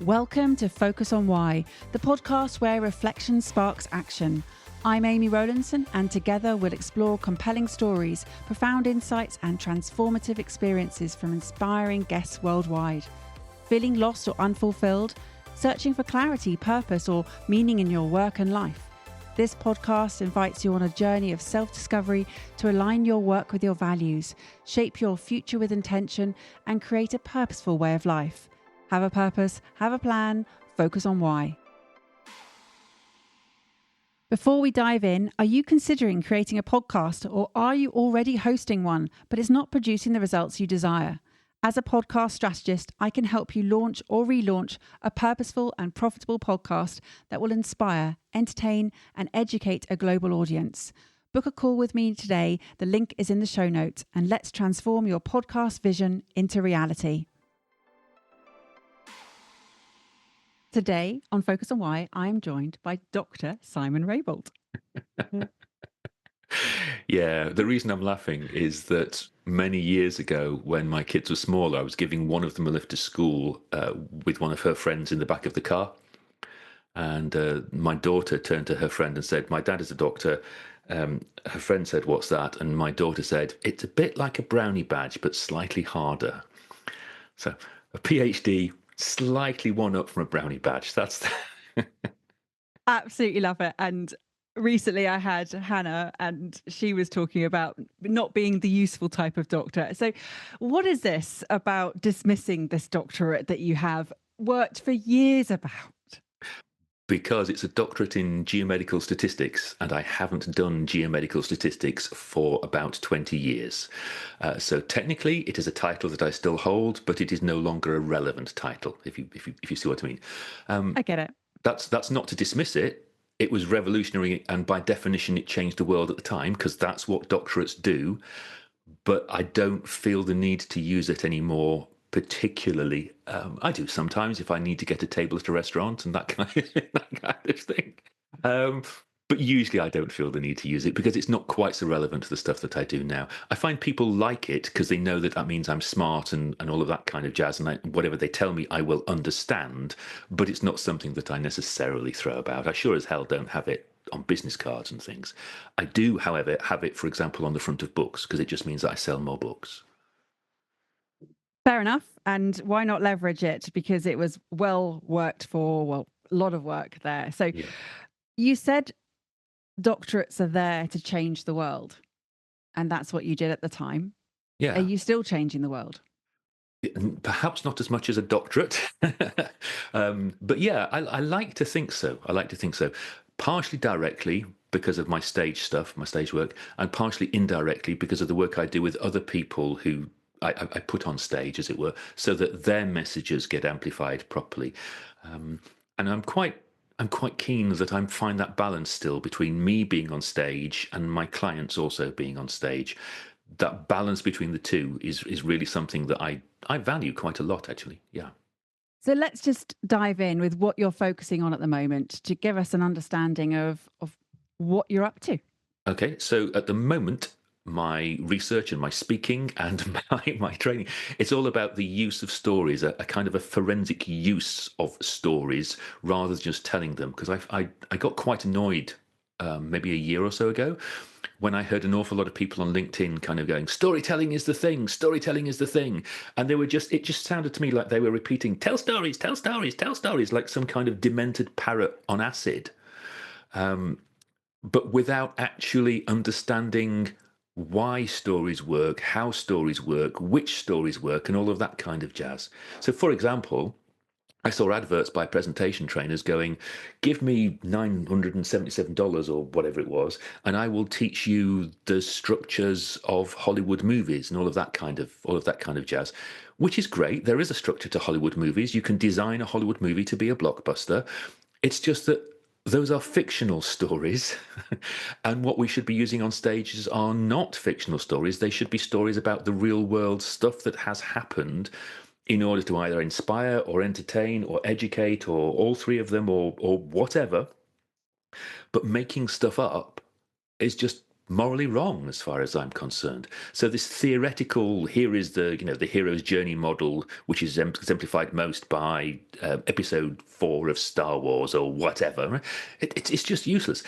Welcome to Focus on Why, the podcast where reflection sparks action. I'm Amy Rowlandson, and together we'll explore compelling stories, profound insights, and transformative experiences from inspiring guests worldwide. Feeling lost or unfulfilled? Searching for clarity, purpose, or meaning in your work and life? This podcast invites you on a journey of self-discovery to align your work with your values, shape your future with intention, and create a purposeful way of life. Have a purpose, have a plan, focus on why. Before we dive in, are you considering creating a podcast, or are you already hosting one, but it's not producing the results you desire? As a podcast strategist, I can help you launch or relaunch a purposeful and profitable podcast that will inspire, entertain, and educate a global audience. Book a call with me today. The link is in the show notes, and let's transform your podcast vision into reality. Today on Focus on Why, I am joined by Dr. Simon Raybould. Yeah, the reason I'm laughing is that many years ago, when my kids were small, I was giving one of them a lift to school with one of her friends in the back of the car. And my daughter turned to her friend and said, "My dad is a doctor." Her friend said, "What's that?" And my daughter said, "It's a bit like a brownie badge, but slightly harder." So a PhD, slightly one up from a brownie badge. That's Absolutely love it. And recently I had Hannah, and she was talking about not being the useful type of doctor. So what is this about dismissing this doctorate that you have worked for years about? because it's a doctorate in geomedical statistics, and I haven't done geomedical statistics for about 20 years. So technically, it is a title that I still hold, but it is no longer a relevant title, if you see what I mean. I get it. That's not to dismiss it. It was revolutionary, and by definition, it changed the world at the time, because that's what doctorates do. But I don't feel the need to use it anymore. Particularly, I do sometimes if I need to get a table at a restaurant and that kind of thing. But usually I don't feel the need to use it because it's not quite so relevant to the stuff that I do now. I find people like it because they know that means I'm smart and all of that kind of jazz, and whatever they tell me I will understand, but it's not something that I necessarily throw about. I sure as hell don't have it on business cards and things. I do, however, have it, for example, on the front of books, because it just means that I sell more books. Fair enough. And why not leverage it? Because it was well worked for, well, a lot of work there. So Yeah. you said doctorates are there to change the world. And that's what you did at the time. Are Yeah. you still changing the world? Perhaps not as much as a doctorate, but yeah, I like to think so. I like to think so, partially directly because of my stage stuff, my stage work, and partially indirectly because of the work I do with other people who I put on stage, as it were, so that their messages get amplified properly. And I'm quite keen that I find that balance still between me being on stage and my clients also being on stage. That balance between the two is really something that I value quite a lot, actually. Yeah. So let's just dive in with what you're focusing on at the moment to give us an understanding of what you're up to. Okay. So at the moment, my research and my speaking and my training, it's all about the use of stories, a kind of a forensic use of stories rather than just telling them. Because I got quite annoyed maybe a year or so ago when I heard an awful lot of people on LinkedIn kind of going, storytelling is the thing, storytelling is the thing. And it just sounded to me like they were repeating, tell stories, tell stories, tell stories, like some kind of demented parrot on acid. But without actually understanding why stories work, how stories work, which stories work, and all of that kind of jazz. So, for example, I saw adverts by presentation trainers going, give me $977 or whatever it was, and I will teach you the structures of Hollywood movies and all of that kind of jazz, which is great. There is a structure to Hollywood movies. You can design a Hollywood movie to be a blockbuster. It's just that those are fictional stories, and what we should be using on stages are not fictional stories. They should be stories about the real world stuff that has happened, in order to either inspire or entertain or educate or all three of them or whatever. But making stuff up is just morally wrong as far as I'm concerned. So this theoretical, here is the hero's journey model, which is exemplified most by episode 4 of Star Wars or whatever. It's just useless.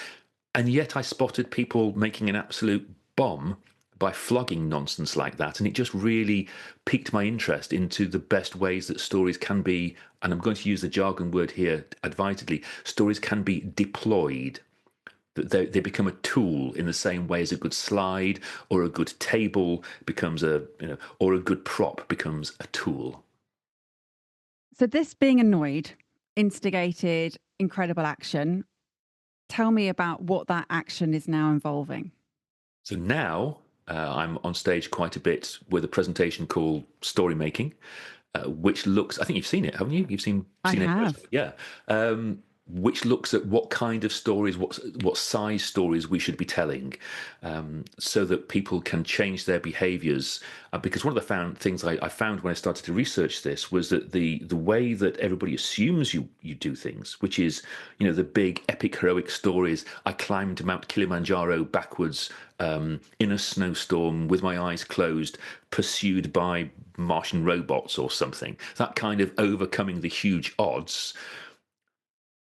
And yet I spotted people making an absolute bomb by flogging nonsense like that. And it just really piqued my interest into the best ways that stories can be, and I'm going to use the jargon word here advisedly, stories can be deployed. That they become a tool in the same way as a good slide or a good table becomes or a good prop becomes a tool. So, this being annoyed instigated incredible action. Tell me about what that action is now involving. So now I'm on stage quite a bit with a presentation called Story Making, which looks, I think you've seen it, haven't you? You've I seen it? have. Yeah. Which looks at what kind of stories, what size stories we should be telling, so that people can change their behaviours. Because one of the things I found when I started to research this was that the way that everybody assumes you do things, which is the big epic heroic stories. I climbed Mount Kilimanjaro backwards in a snowstorm with my eyes closed, pursued by Martian robots or something. That kind of overcoming the huge odds.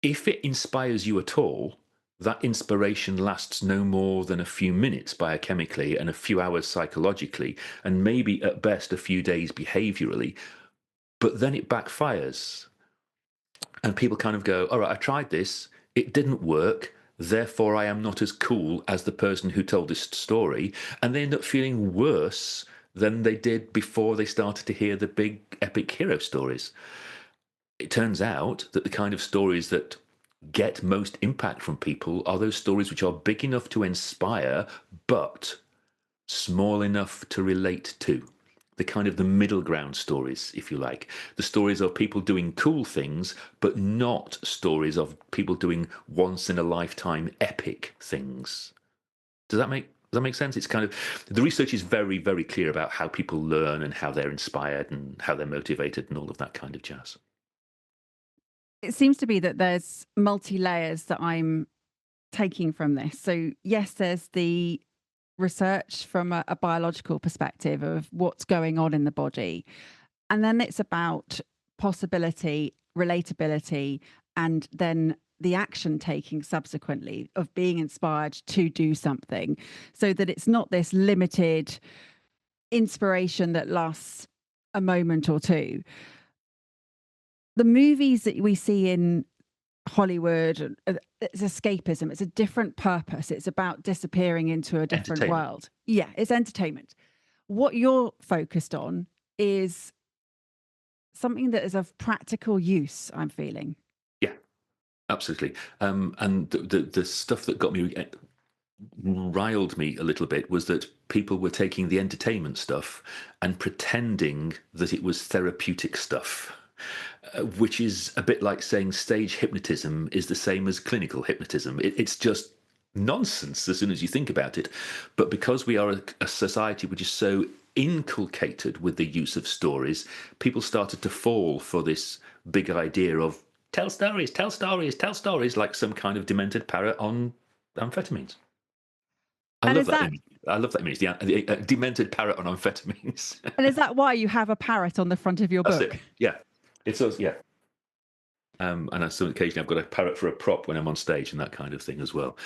If it inspires you at all, that inspiration lasts no more than a few minutes biochemically and a few hours psychologically, and maybe at best a few days behaviourally. But then it backfires. And people kind of go, all right, I tried this, it didn't work. Therefore, I am not as cool as the person who told this story. And they end up feeling worse than they did before they started to hear the big epic hero stories. It turns out that the kind of stories that get most impact from people are those stories which are big enough to inspire, but small enough to relate to. The middle ground stories, if you like. The stories of people doing cool things, but not stories of people doing once in a lifetime epic things. Does that make sense? It's kind of, the research is very, very clear about how people learn and how they're inspired and how they're motivated and all of that kind of jazz. It seems to be that there's multi layers that I'm taking from this. So, yes, there's the research from a biological perspective of what's going on in the body. And then it's about possibility, relatability, and then the action taking subsequently of being inspired to do something so that it's not this limited inspiration that lasts a moment or two. The movies that we see in Hollywood, it's escapism. It's a different purpose. It's about disappearing into a different Entertainment. world. Yeah, it's entertainment. What you're focused on is something that is of practical use, I'm feeling. Yeah, absolutely. And the stuff that got me riled me a little bit was that people were taking the entertainment stuff and pretending that it was therapeutic stuff, which is a bit like saying stage hypnotism is the same as clinical hypnotism. It's just nonsense as soon as you think about it. But because we are a society which is so inculcated with the use of stories, people started to fall for this big idea of tell stories, tell stories, tell stories, like some kind of demented parrot on amphetamines. I And love is that that image. I love that image. The demented parrot on amphetamines. and is that why you have a parrot on the front of your That's book? it. Yeah, it's us. Yeah. And so occasionally I've got a parrot for a prop when I'm on stage and that kind of thing as well.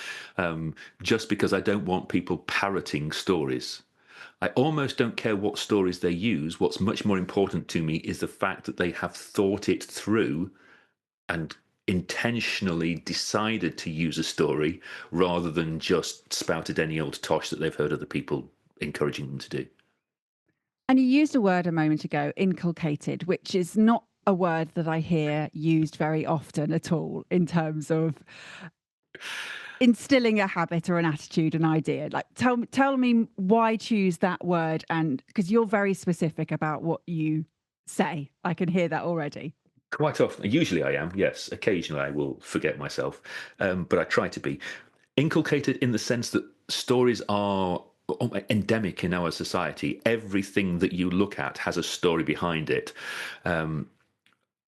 Just because I don't want people parroting stories. I almost don't care what stories they use. What's much more important to me is the fact that they have thought it through and intentionally decided to use a story rather than just spouted any old tosh that they've heard other people encouraging them to do. And you used a word a moment ago, inculcated, which is not a word that I hear used very often at all in terms of instilling a habit or an attitude, an idea. Like tell me why choose that word, and because you're very specific about what you say. I can hear that already. Quite often, usually I am, yes. Occasionally I will forget myself, but I try to be. Inculcated in the sense that stories are endemic in our society. Everything that you look at has a story behind it.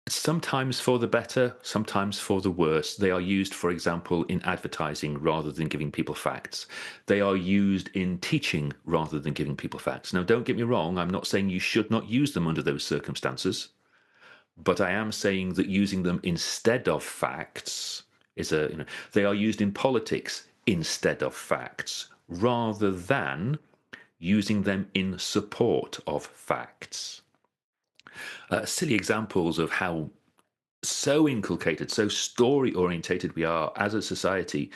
Sometimes for the better, sometimes for the worse. They are used, for example, in advertising rather than giving people facts. They are used in teaching rather than giving people facts. Now, don't get me wrong, I'm not saying you should not use them under those circumstances, but I am saying that using them instead of facts they are used in politics instead of facts, rather than using them in support of facts. Silly examples of how so inculcated, so story orientated we are as a society.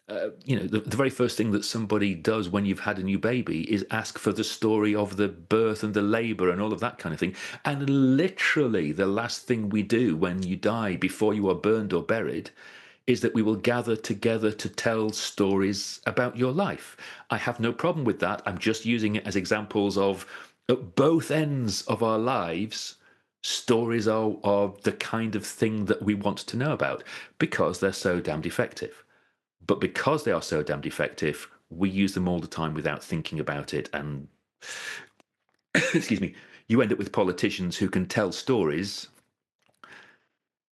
The very first thing that somebody does when you've had a new baby is ask for the story of the birth and the labor and all of that kind of thing. And literally, the last thing we do when you die, before you are burned or buried, is that we will gather together to tell stories about your life. I have no problem with that. I'm just using it as examples of, at both ends of our lives, stories are the kind of thing that we want to know about because they're so damned effective. But because they are so damned effective, we use them all the time without thinking about it. And, excuse me, you end up with politicians who can tell stories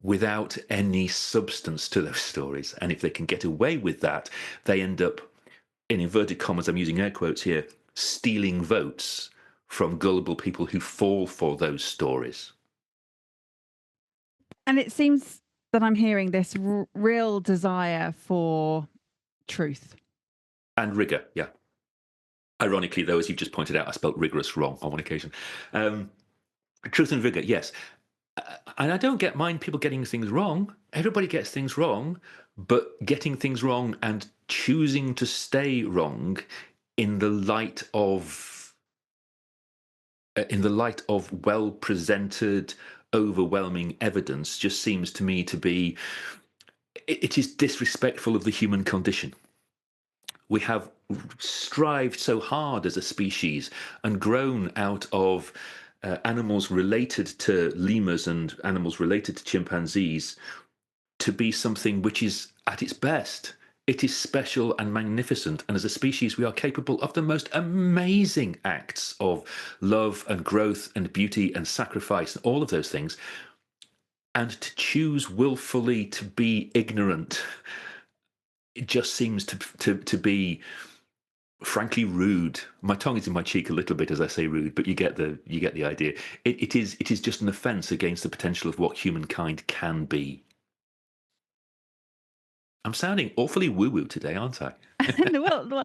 without any substance to those stories. And if they can get away with that, they end up, in inverted commas, I'm using air quotes here, stealing votes from gullible people who fall for those stories. And it seems that I'm hearing this real desire for truth. And rigour, yeah. Ironically, though, as you've just pointed out, I spelt rigorous wrong on one occasion. Truth and rigour, yes. And I don't mind people getting things wrong. Everybody gets things wrong, but getting things wrong and choosing to stay wrong in the light of well presented, overwhelming evidence just seems to me to be, it is disrespectful of the human condition. We have strived so hard as a species and grown out of animals related to lemurs and animals related to chimpanzees to be something which is at its best. It is special and magnificent. And as a species, we are capable of the most amazing acts of love and growth and beauty and sacrifice and all of those things. And to choose willfully to be ignorant, it just seems to be frankly rude. My tongue is in my cheek a little bit as I say rude, but you get the idea. It is just an offence against the potential of what humankind can be. I'm sounding awfully woo-woo today, aren't I? Well,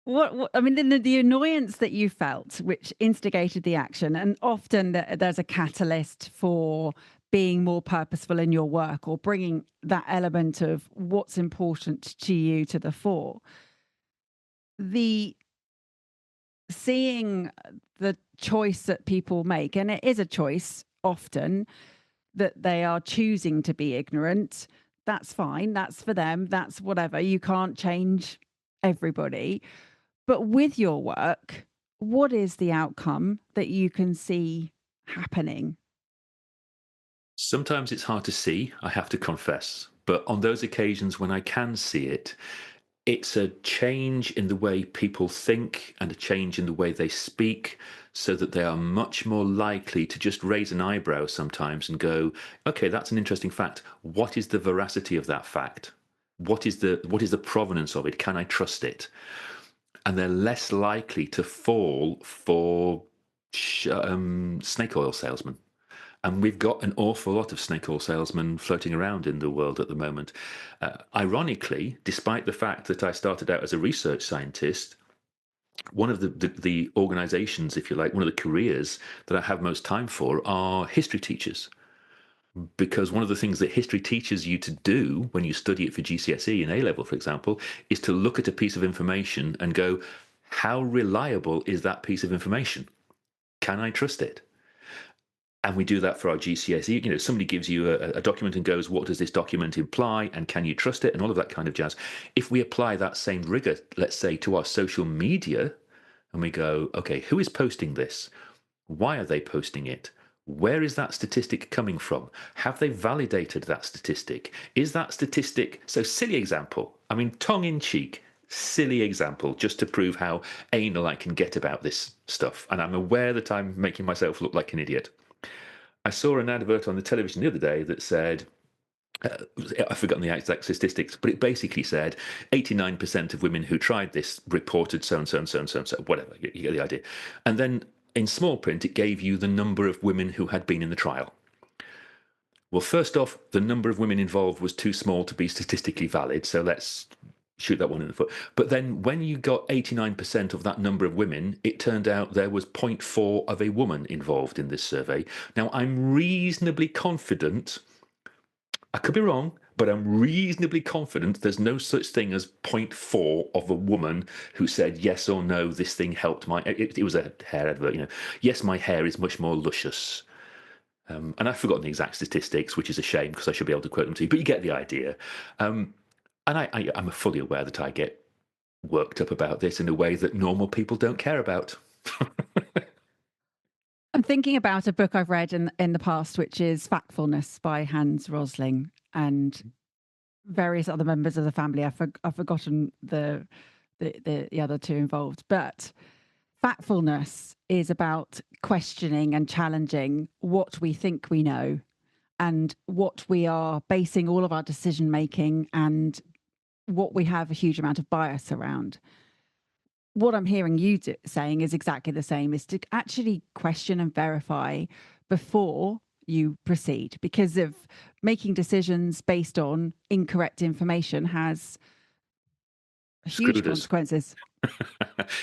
what I mean, the annoyance that you felt, which instigated the action, and often there's a catalyst for being more purposeful in your work or bringing that element of what's important to you to the fore. The seeing the choice that people make, and it is a choice often that they are choosing to be ignorant. That's fine. That's for them. That's whatever. You can't change everybody. But with your work, what is the outcome that you can see happening? Sometimes it's hard to see, I have to confess. But on those occasions when I can see it, it's a change in the way people think and a change in the way they speak, so that they are much more likely to just raise an eyebrow sometimes and go, okay, that's an interesting fact. What is the veracity of that fact? What is the provenance of it? Can I trust it? And they're less likely to fall for snake oil salesmen. And we've got an awful lot of snake oil salesmen floating around in the world at the moment. Ironically, despite the fact that I started out as a research scientist, one of the organizations, if you like, one of the careers that I have most time for are history teachers. Because one of the things that history teaches you to do when you study it for GCSE and A-level, for example, is to look at a piece of information and go, how reliable is that piece of information? Can I trust it? And we do that for our GCSE. Somebody gives you a document and goes, what does this document imply? And can you trust it? And all of that kind of jazz. If we apply that same rigor, let's say, to our social media, and we go, okay, who is posting this? Why are they posting it? Where is that statistic coming from? Have they validated that statistic? Is that statistic, so silly example, I mean, tongue in cheek, silly example, just to prove how anal I can get about this stuff. And I'm aware that I'm making myself look like an idiot. I saw an advert on the television the other day that said, I've forgotten the exact statistics, but it basically said 89% of women who tried this reported so and so and so and so and so, whatever, you get the idea. And then in small print, it gave you the number of women who had been in the trial. Well, first off, the number of women involved was too small to be statistically valid, so let's shoot that one in the foot. But then when you got 89% of that number of women, it turned out there was zero point 0.4 of a woman involved in this survey. Now, I'm reasonably confident, I could be wrong, but I'm reasonably confident there's no such thing as zero point 0.4 of a woman who said yes or no, this thing helped my, it was a hair advert, yes, my hair is much more luscious. And I've forgotten the exact statistics, which is a shame because I should be able to quote them to you, but you get the idea. And I'm fully aware that I get worked up about this in a way that normal people don't care about. I'm thinking about a book I've read in the past, which is Factfulness by Hans Rosling and various other members of the family. I've forgotten the other two involved, but Factfulness is about questioning and challenging what we think we know and what we are basing all of our decision making and what we have a huge amount of bias around. What I'm hearing you saying is exactly the same, is to actually question and verify before you proceed, because of making decisions based on incorrect information has huge consequences.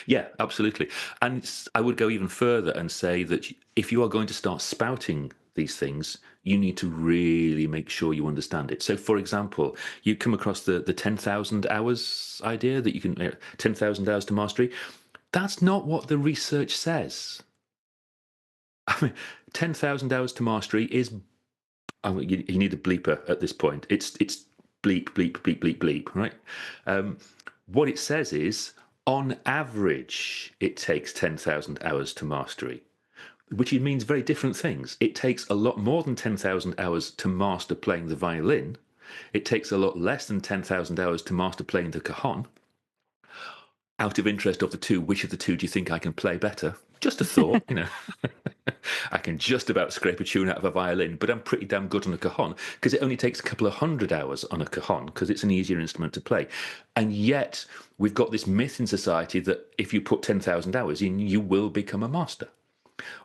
Yeah, absolutely. And I would go even further and say that if you are going to start spouting these things, you need to really make sure you understand it. So, for example, you come across the 10,000 hours idea that you can, 10,000 hours to mastery. That's not what the research says. I mean, 10,000 hours to mastery is, I mean, you need a bleeper at this point. It's bleep, bleep, bleep, bleep, bleep, right? What it says is, on average, it takes 10,000 hours to mastery, which means very different things. It takes a lot more than 10,000 hours to master playing the violin. It takes a lot less than 10,000 hours to master playing the cajon. Out of interest of the two, which of the two do you think I can play better? Just a thought, I can just about scrape a tune out of a violin, but I'm pretty damn good on a cajon because it only takes a couple of 100 hours on a cajon because it's an easier instrument to play. And yet we've got this myth in society that if you put 10,000 hours in, you will become a master.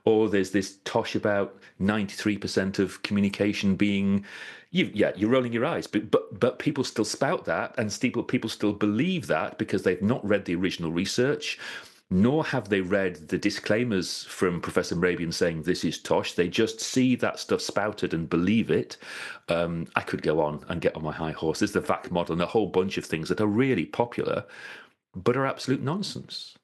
Or there's this tosh about 93% of communication being, you're rolling your eyes, but people still spout that, and people still believe that because they've not read the original research, nor have they read the disclaimers from Professor Raybould saying this is tosh. They just see that stuff spouted and believe it. I could go on and get on my high horse. There's the VAC model and a whole bunch of things that are really popular, but are absolute nonsense.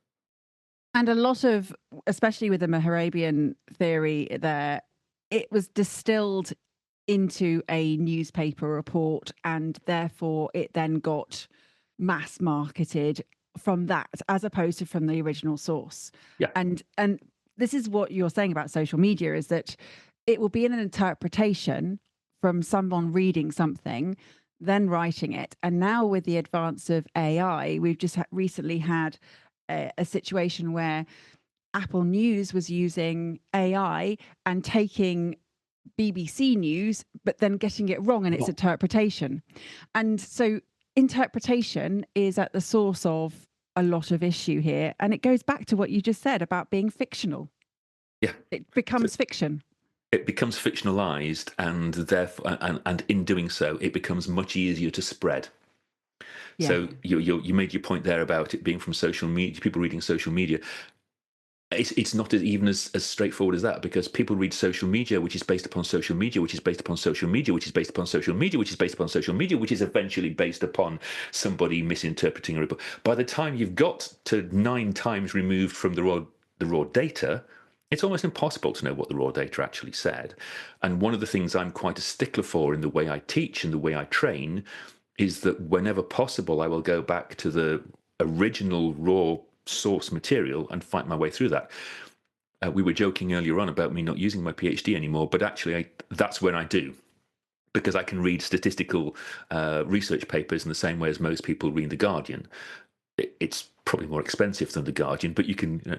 And a lot of, especially with the Mehrabian theory there, it was distilled into a newspaper report and therefore it then got mass marketed from that as opposed to from the original source. Yeah. And this is what you're saying about social media, is that it will be an interpretation from someone reading something, then writing it. And now with the advance of AI, we've just recently had a situation where Apple News was using AI and taking BBC News, but then getting it wrong in its interpretation. And so interpretation is at the source of a lot of issue here. And it goes back to what you just said about being fictional. Yeah. It becomes fiction. It becomes fictionalized, and therefore, and in doing so, it becomes much easier to spread. Yeah. So you made your point there about it being from social media, people reading social media. It's not even as straightforward as that, because people read social media, which is based upon social media, which is based upon social media, which is based upon social media, which is based upon social media, which is eventually based upon somebody misinterpreting a report. By the time you've got to 9 times removed from the raw data, it's almost impossible to know what the raw data actually said. And one of the things I'm quite a stickler for in the way I teach and the way I train is that whenever possible, I will go back to the original raw source material and fight my way through that. We were joking earlier on about me not using my PhD anymore, but actually that's when I do, because I can read statistical research papers in the same way as most people read The Guardian. it's probably more expensive than The Guardian, but you can.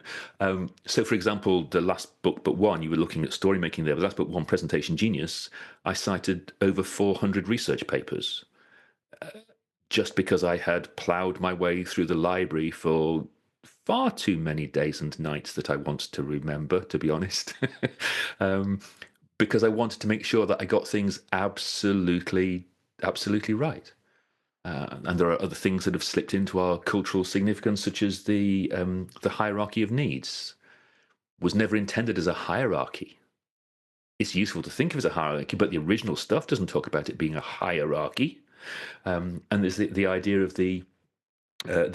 So, for example, the last book, but one, you were looking at story making there. The last book, one, Presentation Genius, I cited over 400 research papers just because I had ploughed my way through the library for far too many days and nights that I want to remember, to be honest. um, because I wanted to make sure that I got things absolutely, absolutely right. And there are other things that have slipped into our cultural significance, such as the hierarchy of needs. Was never intended as a hierarchy. It's useful to think of as a hierarchy, but the original stuff doesn't talk about it being a hierarchy. And there's the idea of the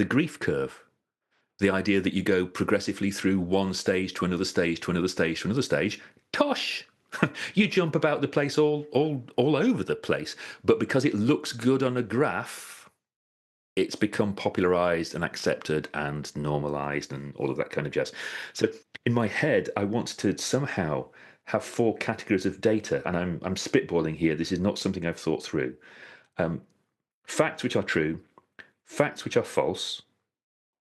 grief curve, the idea that you go progressively through one stage to another stage to another stage to another stage. Tosh! You jump about the place all over the place, but because it looks good on a graph, it's become popularized and accepted and normalized and all of that kind of jazz. So in my head, I want to somehow have 4 categories of data, and I'm spitballing here. This is not something I've thought through. Facts which are true, facts which are false.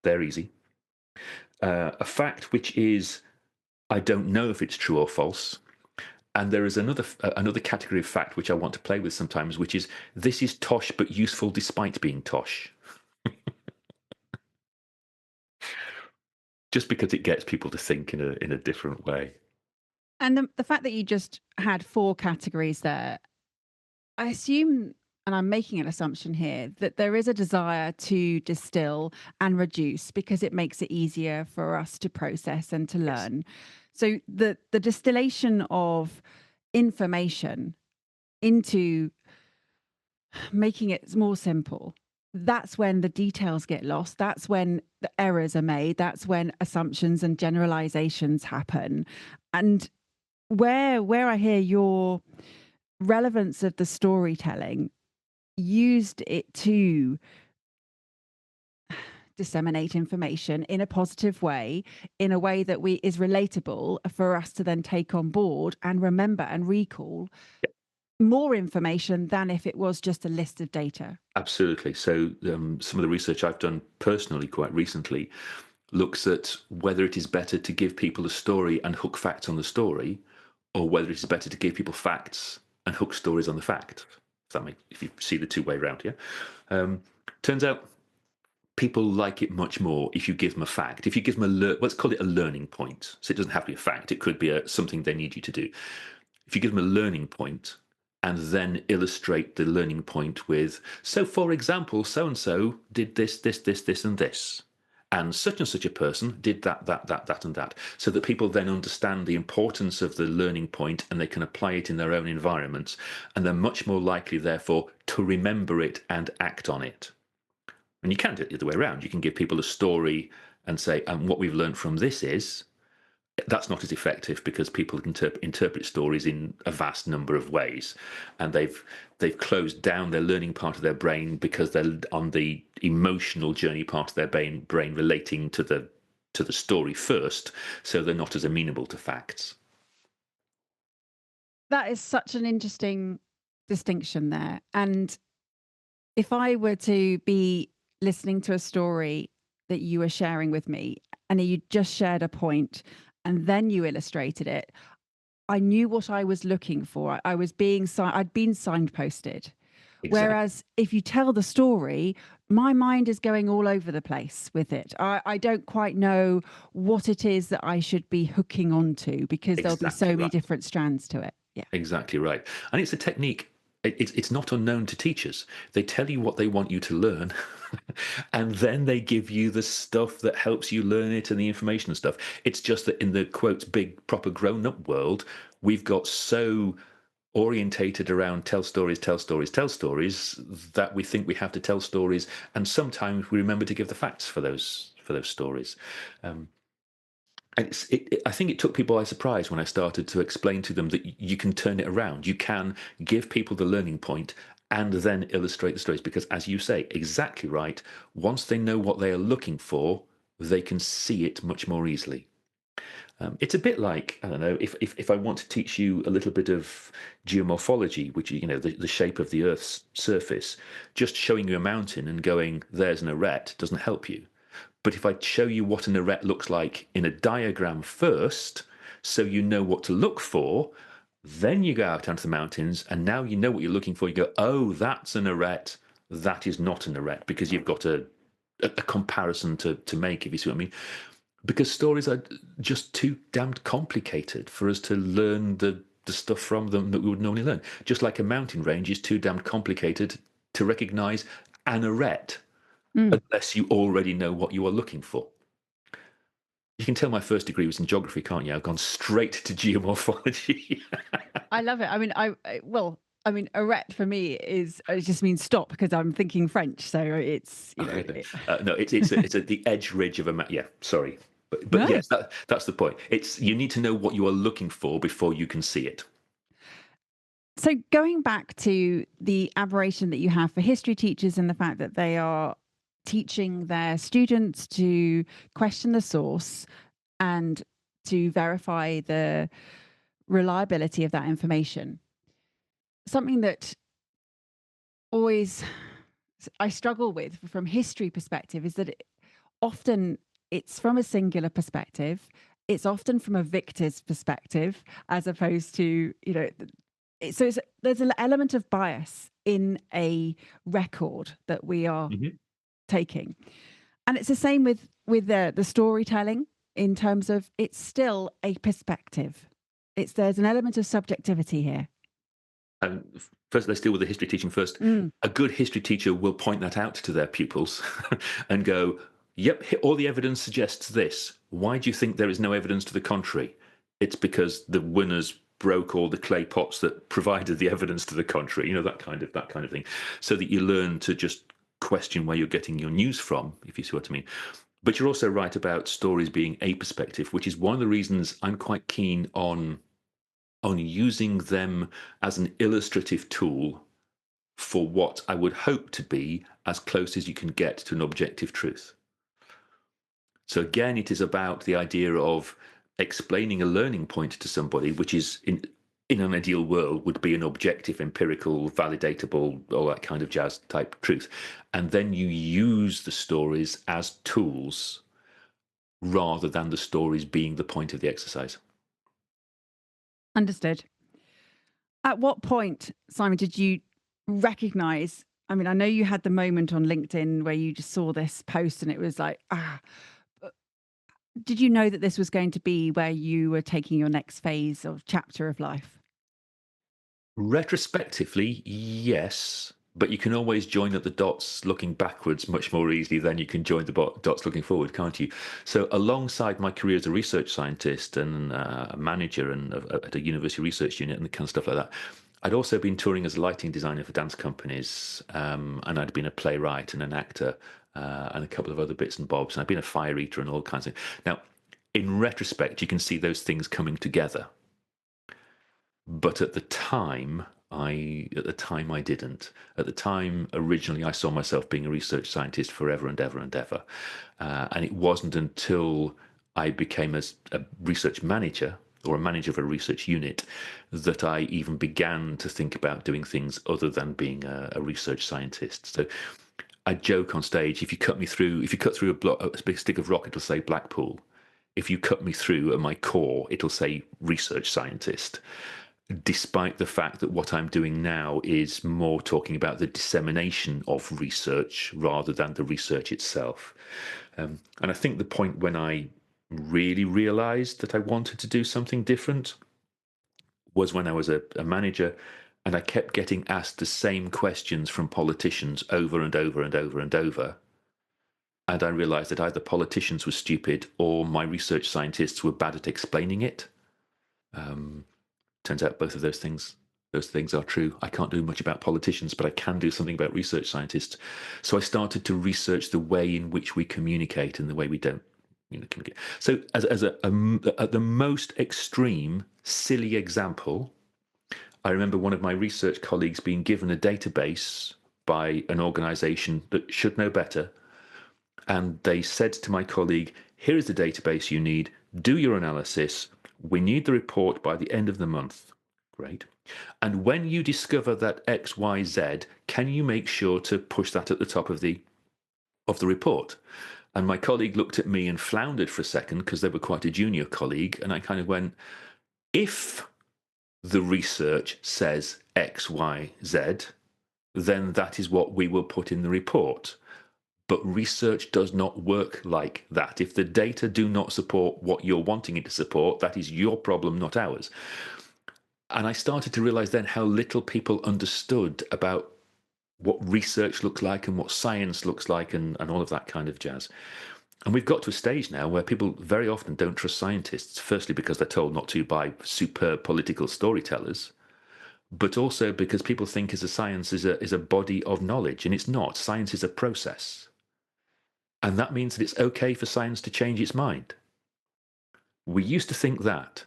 They're easy. A fact which is, I don't know if it's true or false. And there is another category of fact which I want to play with sometimes, which is, this is tosh but useful despite being tosh. Just because it gets people to think in a different way. And the fact that you just had 4 categories there, I assume, and I'm making an assumption here, that there is a desire to distill and reduce because it makes it easier for us to process and to Yes. learn. So the distillation of information into making it more simple, that's when the details get lost. That's when the errors are made. That's when assumptions and generalizations happen. And where I hear your relevance of the storytelling, used it to disseminate information in a positive way, in a way that is relatable for us to then take on board and remember and recall more information than if it was just a list of data. Absolutely. So some of the research I've done personally quite recently looks at whether it is better to give people a story and hook facts on the story, or whether it is better to give people facts and hook stories on the fact. If you see the two way around here. Turns out people like it much more if you give them a fact. If you give them let's call it a learning point. So it doesn't have to be a fact. It could be something they need you to do. If you give them a learning point and then illustrate the learning point with, so for example, so-and-so did this, and this. And such a person did that, and that. So that people then understand the importance of the learning point and they can apply it in their own environments. And they're much more likely, therefore, to remember it and act on it. And you can do it the other way around. You can give people a story and say, and what we've learned from this is, that's not as effective because people interpret stories in a vast number of ways, and they've closed down their learning part of their brain because they're on the emotional journey part of their brain relating to the story first, so they're not as amenable to facts. That is such an interesting distinction there. And if I were to be listening to a story that you were sharing with me and you just shared a point and then you illustrated it, I knew what I was looking for. I was I'd been signposted. Exactly. Whereas if you tell the story, my mind is going all over the place with it. I don't quite know what it is that I should be hooking onto because there'll be so Exactly many right. different strands to it. Yeah. Exactly right. And it's a technique. It's not unknown to teachers. They tell you what they want you to learn, and then they give you the stuff that helps you learn it and the information and stuff. It's just that in the quotes big proper grown up world, we've got so orientated around tell stories that we think we have to tell stories, and sometimes we remember to give the facts for those stories. I think it took people by surprise when I started to explain to them that you can turn it around. You can give people the learning point and then illustrate the stories, because, as you say, exactly right, once they know what they are looking for, they can see it much more easily. It's a bit like, I don't know, if I want to teach you a little bit of geomorphology, which is, the shape of the Earth's surface, just showing you a mountain and going, there's an arete, doesn't help you. But if I show you what an arête looks like in a diagram first, so you know what to look for, then you go out onto the mountains, and now you know what you're looking for. You go, oh, that's an arête. That is not an arête, because you've got a comparison to make, if you see what I mean. Because stories are just too damned complicated for us to learn the stuff from them that we would normally learn. Just like a mountain range is too damned complicated to recognise an arête, unless you already know what you are looking for. You can tell my first degree was in geography, can't you? I've gone straight to geomorphology. I love it. I mean, arrête for me is it just means stop because I'm thinking French. So it's No, it's the edge ridge of a map. Yeah, sorry, but yes, nice. that's the point. It's you need to know what you are looking for before you can see it. So going back to the admiration that you have for history teachers and the fact that they are teaching their students to question the source and to verify the reliability of that information. Something that always I struggle with from history perspective is that often it's from a singular perspective. It's often from a victor's perspective, as opposed to, there's an element of bias in a record that we are Mhm. taking. And it's the same with the storytelling in terms of it's still a perspective. There's an element of subjectivity here. First, let's deal with the history teaching first. Mm. A good history teacher will point that out to their pupils and go, yep, all the evidence suggests this. Why do you think there is no evidence to the contrary? It's because the winners broke all the clay pots that provided the evidence to the contrary, that kind of thing. So that you learn to just question where you're getting your news from, if you see what I mean. But you're also right about stories being a perspective, which is one of the reasons I'm quite keen on using them as an illustrative tool for what I would hope to be as close as you can get to an objective truth. So again, it is about the idea of explaining a learning point to somebody, which is in an ideal world would be an objective, empirical, validatable, all that kind of jazz type truth. And then you use the stories as tools rather than the stories being the point of the exercise. Understood. At what point, Simon, did you recognize? I mean, I know you had the moment on LinkedIn where you just saw this post and it was like, but did you know that this was going to be where you were taking your next phase or chapter of life? Retrospectively, yes, but you can always join up the dots looking backwards much more easily than you can join the dots looking forward, can't you? So, alongside my career as a research scientist and a manager and at a university research unit and the kind of stuff like that, I'd also been touring as a lighting designer for dance companies, and I'd been a playwright and an actor, and a couple of other bits and bobs. And I'd been a fire eater and all kinds of. Now, in retrospect, you can see those things coming together. But at the time, I didn't. At the time, originally, I saw myself being a research scientist forever and ever and ever. And it wasn't until I became a research manager or a manager of a research unit that I even began to think about doing things other than being a research scientist. So I joke on stage, if you cut through a big stick of rock, it'll say Blackpool. If you cut me through at my core, it'll say research scientist, despite the fact that what I'm doing now is more talking about the dissemination of research rather than the research itself. And I think the point when I really realized that I wanted to do something different was when I was a manager and I kept getting asked the same questions from politicians over and over and over and over. And I realized that either politicians were stupid or my research scientists were bad at explaining it. Turns out both of those things are true. I can't do much about politicians, but I can do something about research scientists. So I started to research the way in which we communicate and the way we don't communicate. So at the most extreme, silly example, I remember one of my research colleagues being given a database by an organization that should know better. And they said to my colleague, here is the database you need, do your analysis. We need the report by the end of the month. Great. And when you discover that X, Y, Z, can you make sure to push that at the top of the report? And my colleague looked at me and floundered for a second because they were quite a junior colleague. And I kind of went, if the research says X, Y, Z, then that is what we will put in the report. But research does not work like that. If the data do not support what you're wanting it to support, that is your problem, not ours. And I started to realize then how little people understood about what research looks like and what science looks like and all of that kind of jazz. And we've got to a stage now where people very often don't trust scientists, firstly because they're told not to by superb political storytellers, but also because people think as a science is a body of knowledge, and it's not. Science is a process. And that means that it's okay for science to change its mind. We used to think that.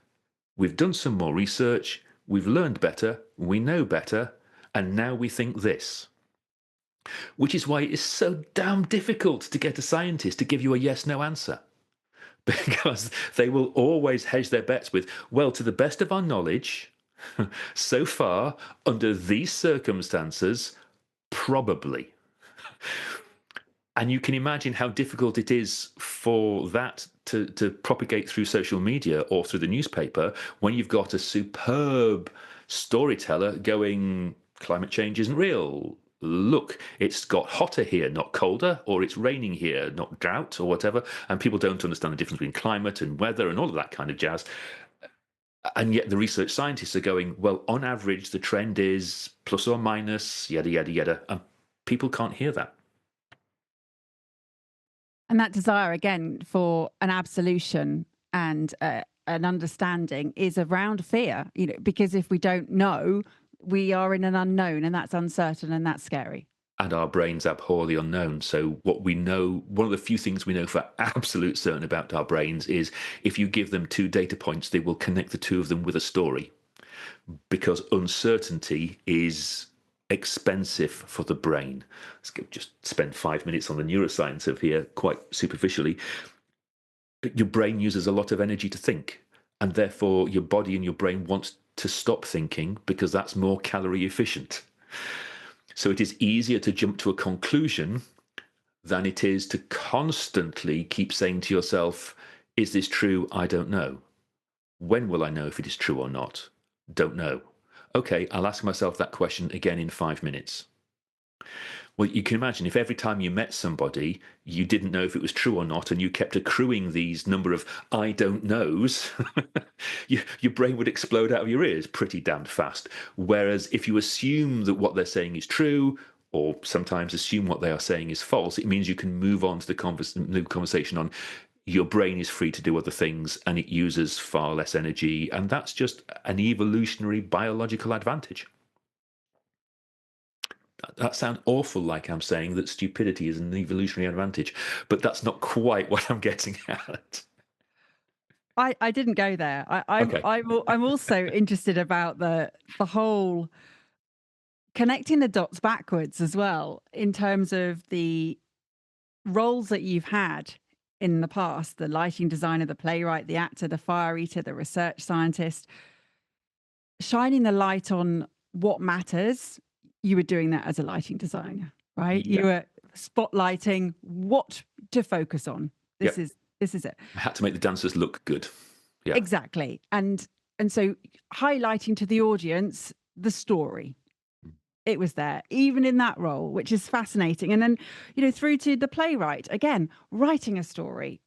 We've done some more research, we've learned better, we know better, and now we think this. Which is why it is so damn difficult to get a scientist to give you a yes-no answer. Because they will always hedge their bets with, well, to the best of our knowledge, so far, under these circumstances, probably. And you can imagine how difficult it is for that to propagate through social media or through the newspaper when you've got a superb storyteller going, climate change isn't real. Look, it's got hotter here, not colder, or it's raining here, not drought, or whatever. And people don't understand the difference between climate and weather and all of that kind of jazz. And yet the research scientists are going, well, on average, the trend is plus or minus, yada, yada, yada. And people can't hear that. And that desire, again, for an absolution and an understanding is around fear, because if we don't know, we are in an unknown, and that's uncertain and that's scary. And our brains abhor the unknown. So what we know, one of the few things we know for absolute certain about our brains is if you give them two data points, they will connect the two of them with a story. Because uncertainty is expensive for the brain. Let's just spend 5 minutes on the neuroscience of here, quite superficially. Your brain uses a lot of energy to think, and therefore your body and your brain wants to stop thinking because that's more calorie efficient. So it is easier to jump to a conclusion than it is to constantly keep saying to yourself, is this true? I don't know. When will I know if it is true or not? Don't know. Okay, I'll ask myself that question again in 5 minutes. Well, you can imagine if every time you met somebody, you didn't know if it was true or not, and you kept accruing these number of I don't knows, your brain would explode out of your ears pretty damned fast. Whereas if you assume that what they're saying is true, or sometimes assume what they are saying is false, it means you can move on to the new conversation on your brain is free to do other things and it uses far less energy. And that's just an evolutionary biological advantage. That sounds awful, like I'm saying that stupidity is an evolutionary advantage, but that's not quite what I'm getting at. I didn't go there. Okay. I'm also interested about the whole connecting the dots backwards as well, in terms of the roles that you've had in the past: the lighting designer, the playwright, the actor, the fire eater, the research scientist, shining the light on what matters. You were doing that as a lighting designer, right? Yeah. You were spotlighting what to focus on. This Yep. is it. I had to make the dancers look good. Yeah. Exactly. And so highlighting to the audience the story. It was there, even in that role, which is fascinating. And then, through to the playwright, again, writing a story,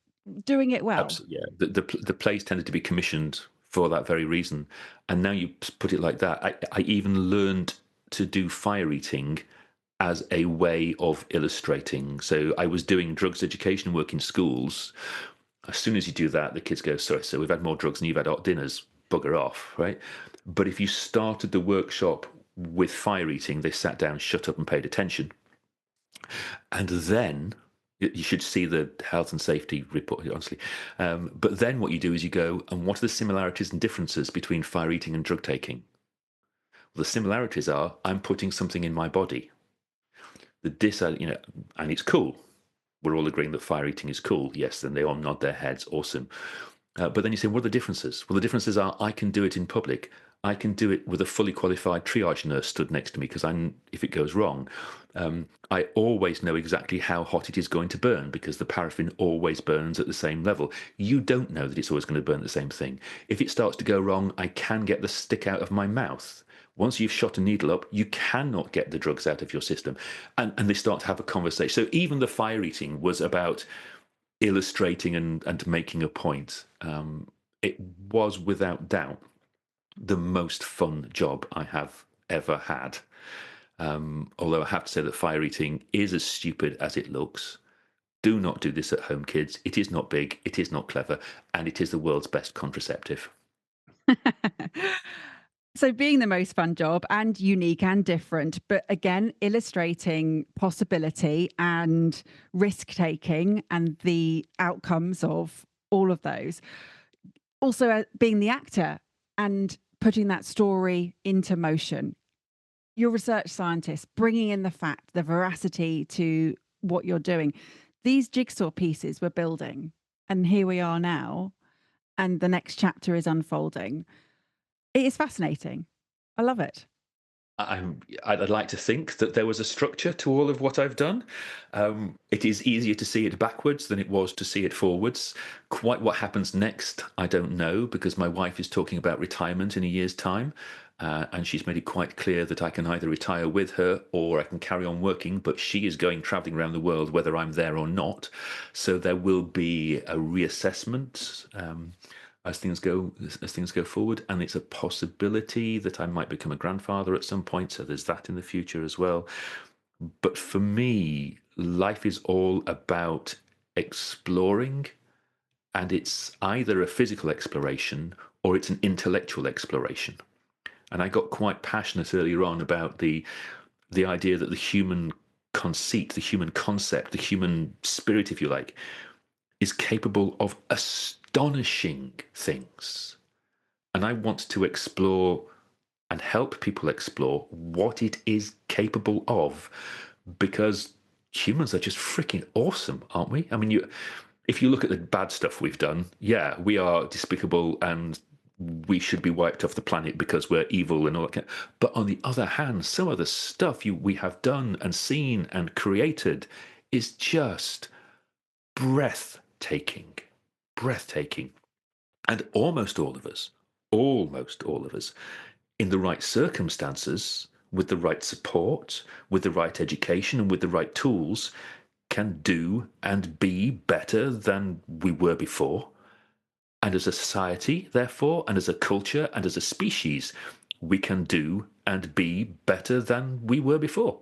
doing it well. Absolutely. Yeah. The plays tended to be commissioned for that very reason. And now you put it like that. I even learned to do fire eating as a way of illustrating. So I was doing drugs education work in schools. As soon as you do that, the kids go, sorry, so we've had more drugs than you've had hot dinners, bugger off, right? But if you started the workshop with fire eating, they sat down, shut up and paid attention. And then you should see the health and safety report, honestly. But then what you do is you go, and what are the similarities and differences between fire eating and drug taking? Well, the similarities are I'm putting something in my body. And it's cool. We're all agreeing that fire eating is cool. Yes, then they all nod their heads. Awesome. But then you say, what are the differences? Well, the differences are I can do it in public. I can do it with a fully qualified triage nurse stood next to me because if it goes wrong, I always know exactly how hot it is going to burn because the paraffin always burns at the same level. You don't know that it's always going to burn the same thing. If it starts to go wrong, I can get the stick out of my mouth. Once you've shot a needle up, you cannot get the drugs out of your system. And they start to have a conversation. So even the fire eating was about illustrating and making a point. It was without doubt the most fun job I have ever had. Although I have to say that fire eating is as stupid as it looks. Do not do this at home, kids. It is not big, it is not clever, and it is the world's best contraceptive. So being the most fun job and unique and different, but again, illustrating possibility and risk taking and the outcomes of all of those. Also, being the actor and putting that story into motion. You're a research scientist, bringing in the fact, the veracity to what you're doing. These jigsaw pieces we're building, and here we are now, and the next chapter is unfolding. It is fascinating. I love it. I'd like to think that there was a structure to all of what I've done. It is easier to see it backwards than it was to see it forwards. Quite what happens next, I don't know, because my wife is talking about retirement in a year's time. And she's made it quite clear that I can either retire with her or I can carry on working, but she is going traveling around the world whether I'm there or not. So there will be a reassessment. As things go forward, and it's a possibility that I might become a grandfather at some point, so there's that in the future as well. But for me, life is all about exploring, and it's either a physical exploration or it's an intellectual exploration. And I got quite passionate earlier on about the idea that the human conceit, the human concept, the human spirit, if you like, is capable of astonishing things. And I want to explore and help people explore what it is capable of, because humans are just freaking awesome, aren't we? I mean, if you look at the bad stuff we've done, yeah, we are despicable and we should be wiped off the planet because we're evil and all that. But on the other hand, some of the stuff we have done and seen and created is just breathtaking, breathtaking. And almost all of us, in the right circumstances, with the right support, with the right education, and with the right tools, can do and be better than we were before. And as a society, therefore, and as a culture, and as a species, we can do and be better than we were before.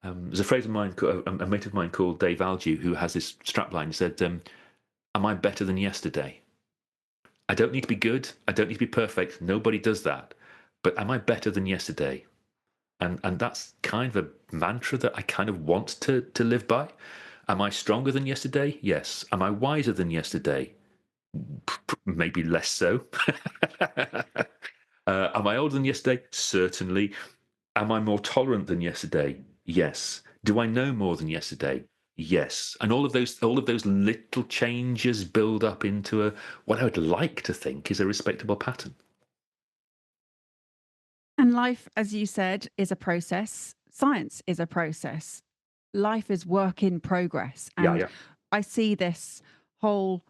There's a phrase of mine, a mate of mine called Dave Aldew, who has this strapline. He said, "Am I better than yesterday? I don't need to be good. I don't need to be perfect. Nobody does that. But am I better than yesterday?" And that's kind of a mantra that I kind of want to live by. Am I stronger than yesterday? Yes. Am I wiser than yesterday? Maybe less so. Am I older than yesterday? Certainly. Am I more tolerant than yesterday? Yes. Do I know more than yesterday? Yes. And all of those little changes build up into what I would like to think is a respectable pattern. And life, as you said, is a process. Science is a process. Life is work in progress. Yeah, And yeah. I see this whole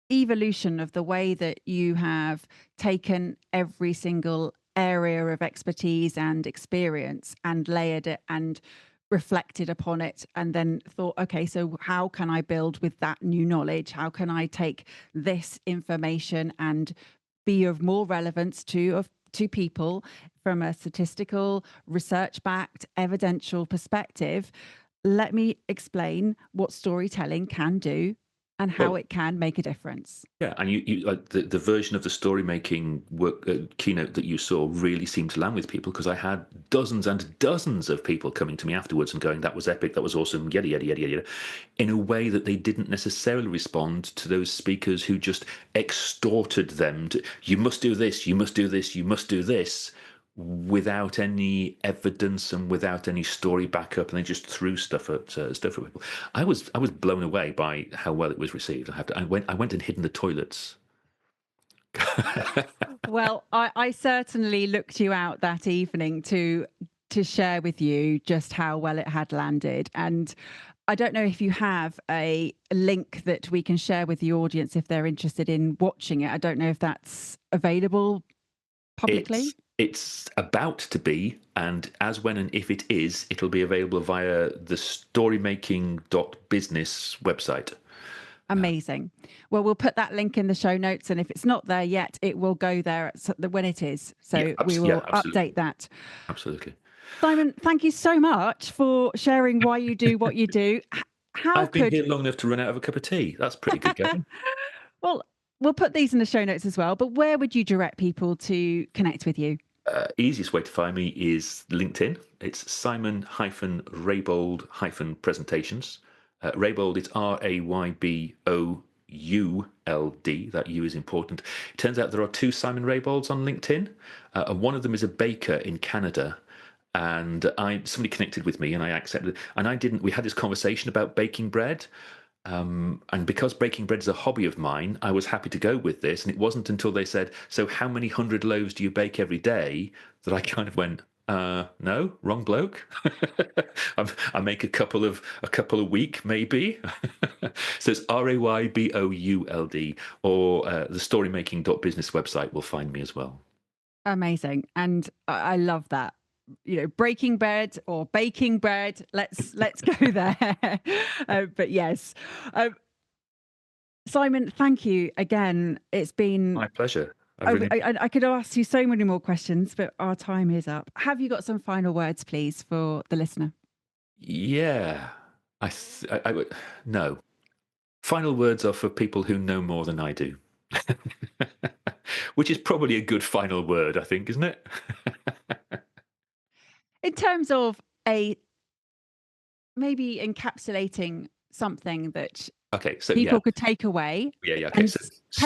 evolution of the way that you have taken every single area of expertise and experience and layered it and reflected upon it and then thought, okay, so how can I build with that new knowledge? How can I take this information and be of more relevance to people from a statistical, research backed, evidential perspective? Let me explain what storytelling can do and how Well, it can make a difference. yeah, and you like the version of the story making work keynote that you saw really seemed to land with people, because I had dozens and dozens of people coming to me afterwards and going, "That was epic, that was awesome, yada yada yada yada," in a way that they didn't necessarily respond to those speakers who just extorted them to, "You must do this, you must do this, you must do this," without any evidence and without any story backup, and they just threw stuff at people. I was blown away by how well it was received. I went and hid in the toilets Well, I certainly looked you out that evening to share with you just how well it had landed. And I don't know if you have a link that we can share with the audience if they're interested in watching it. I don't know if that's available publicly. It's about to be, and as when and if it is, it'll be available via the storymaking.business website. Amazing. Well, we'll put that link in the show notes, and if it's not there yet, it will go there when it is. So we will absolutely. update that. Absolutely. Simon, thank you so much for sharing why you do what you do. How I've been could here long enough to run out of a cup of tea. That's pretty good going. well, we'll put these in the show notes as well, but where would you direct people to connect with you? Easiest way to find me is LinkedIn. It's Simon-Raybould-presentations. Raybould, it's Raybould. That U is important. It turns out there are two Simon Rayboulds on LinkedIn. And one of them is a baker in Canada. And somebody connected with me and I accepted. And we had this conversation about baking bread. And because baking bread is a hobby of mine, I was happy to go with this. And it wasn't until they said, "So how many 100 loaves do you bake every day?" that I kind of went, no, wrong bloke. I make a couple a week, maybe. So it's Raybould, or the storymaking.business website will find me as well. Amazing. And I love that. Breaking bread or baking bread. Let's go there. But yes, Simon, thank you again. It's been My pleasure. I could ask you so many more questions, but our time is up. Have you got some final words, please, for the listener? Yeah, I would. No. Final words are for people who know more than I do. Which is probably a good final word, I think, isn't it? In terms of maybe encapsulating something that Okay, so people could take away. Okay. And So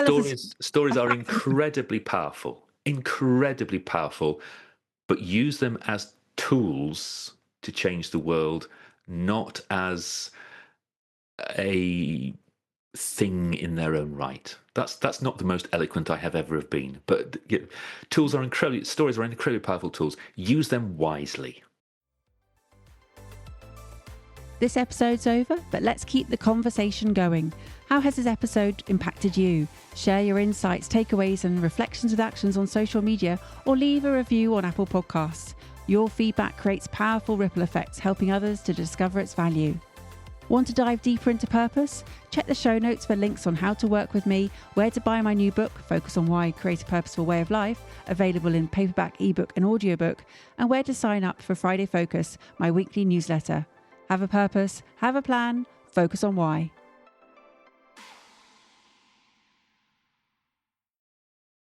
tell us stories a are fact. incredibly powerful, but use them as tools to change the world, not as a thing in their own right. That's not the most eloquent I have ever been, but stories are incredibly powerful tools. Use them wisely. This episode's over, but let's keep the conversation going. How has this episode impacted you? Share your insights, takeaways, and reflections with actions on social media, or leave a review on Apple Podcasts. Your feedback creates powerful ripple effects, helping others to discover its value. Want to dive deeper into purpose? Check the show notes for links on how to work with me, where to buy my new book, Focus on Why, Create a Purposeful Way of Life, available in paperback, ebook, and audiobook, and where to sign up for Friday Focus, my weekly newsletter. Have a purpose, have a plan, focus on why.